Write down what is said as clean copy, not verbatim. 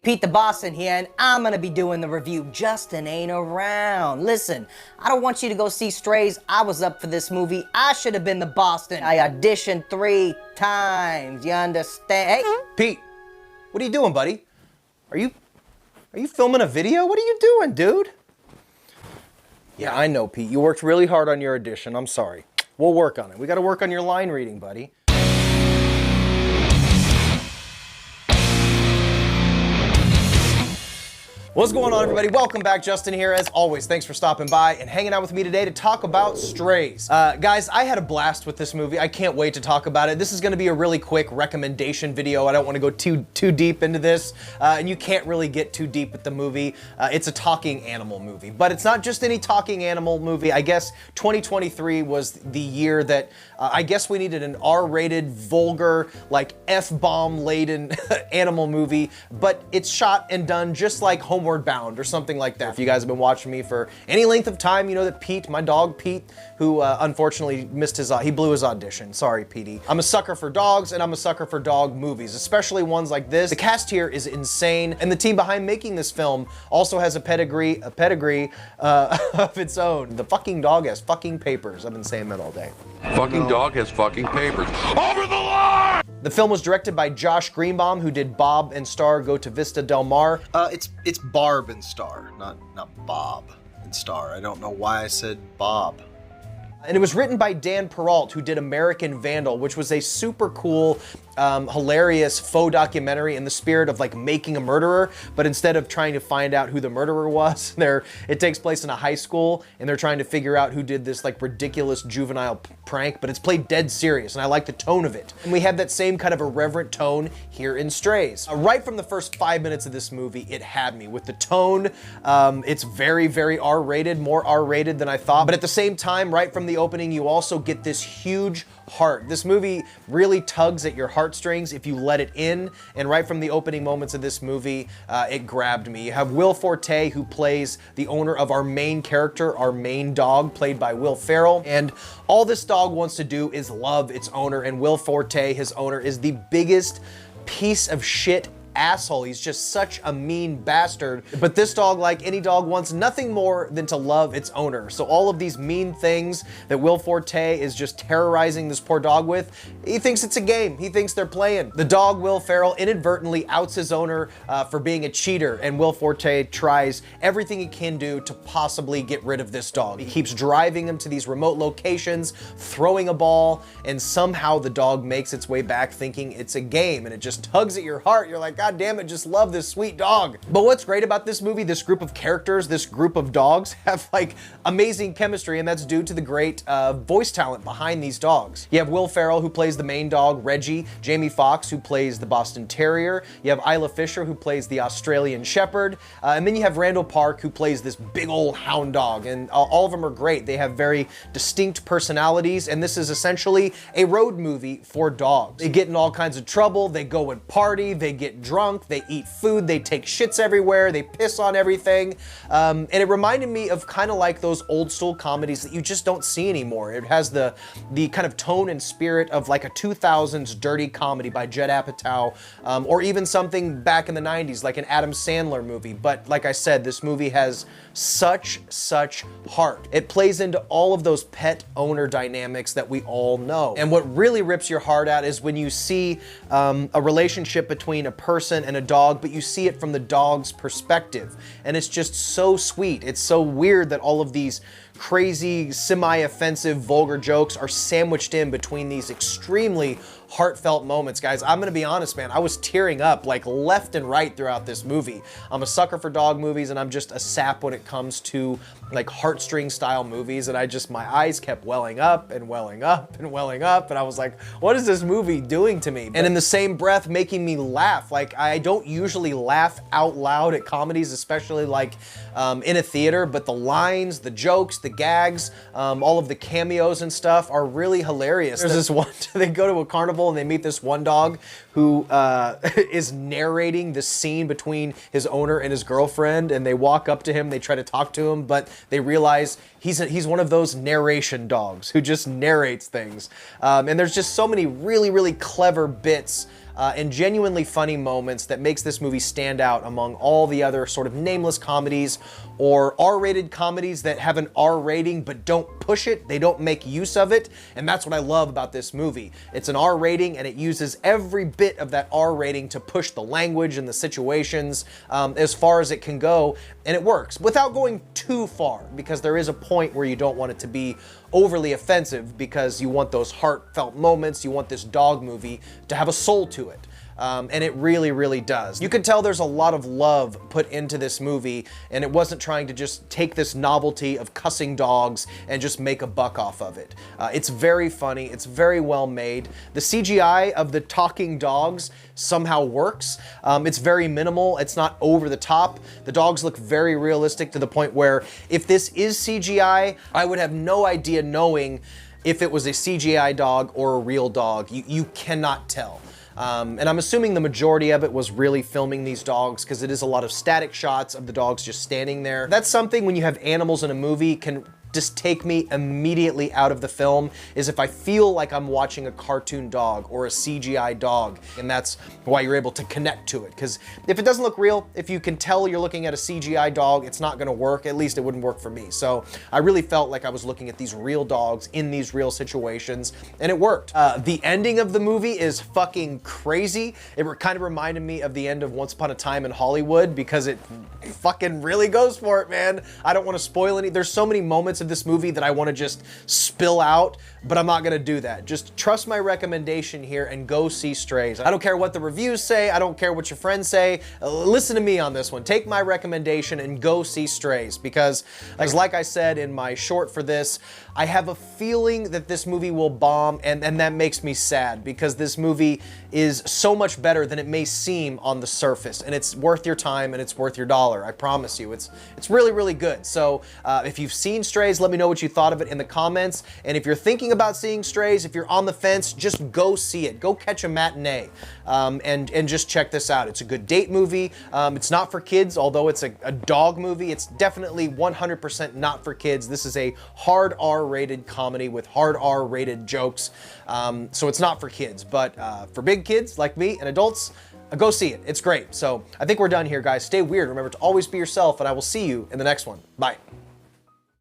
Pete the Boston here, and I'm gonna be doing the review. Justin ain't around. Listen, I don't want you to go see Strays. I was up for this movie. I should have been the Boston. I auditioned 3 times, you understand? Hey, Pete, what are you doing, buddy? Are you filming a video? What are you doing, dude? Yeah, I know, Pete. You worked really hard on your audition. I'm sorry. We'll work on it. We gotta work on your line reading, buddy. What's going on, everybody? Welcome back. Justin here. As always, thanks for stopping by and hanging out with me today to talk about Strays. Guys, I had a blast with this movie. I can't wait to talk about it. This is gonna be a really quick recommendation video. I don't wanna go too deep into this, and you can't really get too deep with the movie. It's a talking animal movie, but it's not just any talking animal movie. I guess 2023 was the year that I guess we needed an R-rated, vulgar, like F-bomb laden animal movie, but it's shot and done just like Homeward Bound or something like that. If you guys have been watching me for any length of time, you know that Pete, my dog Pete, who unfortunately missed his, he blew his audition. Sorry, Petey. I'm a sucker for dogs and I'm a sucker for dog movies, especially ones like this. The cast here is insane, and the team behind making this film also has a pedigree of its own. The fucking dog has fucking papers. I've been saying that all day. Fucking dog has fucking papers. Over the line! The film was directed by Josh Greenbaum, who did Bob and Star Go to Vista Del Mar. It's Barb and Star, not Bob and Star. I don't know why I said Bob. And it was written by Dan Perrault, who did American Vandal, which was a super cool, hilarious faux documentary in the spirit of like making a murderer, but instead of trying to find out who the murderer was, it takes place in a high school and they're trying to figure out who did this like ridiculous juvenile prank, but it's played dead serious, and I like the tone of it. And we have that same kind of irreverent tone here in Strays. Right from the first 5 minutes of this movie, it had me with the tone. It's very, very R-rated, more R-rated than I thought, but at the same time, right from the opening, you also get this huge heart. This movie really tugs at your heartstrings if you let it in, and right from the opening moments of this movie, it grabbed me. You have Will Forte, who plays the owner of our main character, our main dog, played by Will Ferrell, and all this dog wants to do is love its owner, and Will Forte, his owner, is the biggest piece of shit asshole. He's just such a mean bastard. But this dog, like any dog, wants nothing more than to love its owner. So all of these mean things that Will Forte is just terrorizing this poor dog with, he thinks it's a game. He thinks they're playing. The dog, Will Ferrell, inadvertently outs his owner for being a cheater, and Will Forte tries everything he can do to possibly get rid of this dog. He keeps driving him to these remote locations, throwing a ball, and somehow the dog makes its way back thinking it's a game, and it just tugs at your heart. You're like, God damn it, just love this sweet dog. But what's great about this movie, this group of characters, this group of dogs have like amazing chemistry, and that's due to the great voice talent behind these dogs. You have Will Ferrell, who plays the main dog, Reggie, Jamie Foxx, who plays the Boston Terrier, you have Isla Fisher, who plays the Australian Shepherd, and then you have Randall Park, who plays this big old hound dog, and all of them are great. They have very distinct personalities, and this is essentially a road movie for dogs. They get in all kinds of trouble, they go and party, they get drunk, they eat food, they take shits everywhere, they piss on everything, and it reminded me of kind of like those old school comedies that you just don't see anymore. It has the kind of tone and spirit of like a 2000s dirty comedy by Judd Apatow, or even something back in the 90s like an Adam Sandler movie. But like I said, this movie has such heart. It plays into all of those pet owner dynamics that we all know. And what really rips your heart out is when you see a relationship between a person and a dog, but you see it from the dog's perspective. And it's just so sweet. It's so weird that all of these crazy, semi-offensive, vulgar jokes are sandwiched in between these extremely heartfelt moments. Guys, I'm gonna be honest, man, I was tearing up like left and right throughout this movie. I'm a sucker for dog movies, and I'm just a sap when it comes to like heartstring style movies, and my eyes kept welling up and welling up and welling up, and I was like, what is this movie doing to me? And in the same breath, making me laugh. Like, I don't usually laugh out loud at comedies, especially like in a theater, but the lines, the jokes, the gags, all of the cameos and stuff are really hilarious. There's this one, they go to a carnival and they meet this one dog who is narrating the scene between his owner and his girlfriend, and they walk up to him, they try to talk to him, but they realize he's one of those narration dogs who just narrates things. And there's just so many really clever bits and genuinely funny moments that makes this movie stand out among all the other sort of nameless comedies or R-rated comedies that have an R rating but don't push it, they don't make use of it, and that's what I love about this movie. It's an R rating and it uses every bit of that R rating to push the language and the situations as far as it can go, and it works without going too far, because there is a point where you don't want it to be overly offensive because you want those heartfelt moments, you want this dog movie to have a soul to it. And it really, really does. You can tell there's a lot of love put into this movie, and it wasn't trying to just take this novelty of cussing dogs and just make a buck off of it. It's very funny, it's very well made. The CGI of the talking dogs somehow works. It's very minimal, it's not over the top. The dogs look very realistic to the point where if this is CGI, I would have no idea knowing if it was a CGI dog or a real dog. You cannot tell. And I'm assuming the majority of it was really filming these dogs, because it is a lot of static shots of the dogs just standing there. That's something when you have animals in a movie can just take me immediately out of the film, is if I feel like I'm watching a cartoon dog or a CGI dog, and that's why you're able to connect to it. Because if it doesn't look real, if you can tell you're looking at a CGI dog, it's not gonna work. At least it wouldn't work for me. So I really felt like I was looking at these real dogs in these real situations, and it worked. The ending of the movie is fucking crazy. It kind of reminded me of the end of Once Upon a Time in Hollywood, because it fucking really goes for it, man. I don't want to spoil any. There's so many moments of this movie that I want to just spill out, but I'm not going to do that. Just trust my recommendation here and go see Strays. I don't care what the reviews say. I don't care what your friends say. Listen to me on this one. Take my recommendation and go see Strays, because like I said in my short for this, I have a feeling that this movie will bomb, and that makes me sad, because this movie is so much better than it may seem on the surface, and it's worth your time and it's worth your dollar. I promise you, it's really, really good. So if you've seen Strays, let me know what you thought of it in the comments. And if you're thinking about seeing Strays, if you're on the fence, just go see it. Go catch a matinee and just check this out. It's a good date movie. It's not for kids, although it's a dog movie. It's definitely 100% not for kids. This is a hard R-rated comedy with hard R-rated jokes. So it's not for kids, but for big kids like me and adults, go see it. It's great. So I think we're done here, guys. Stay weird. Remember to always be yourself, and I will see you in the next one. Bye.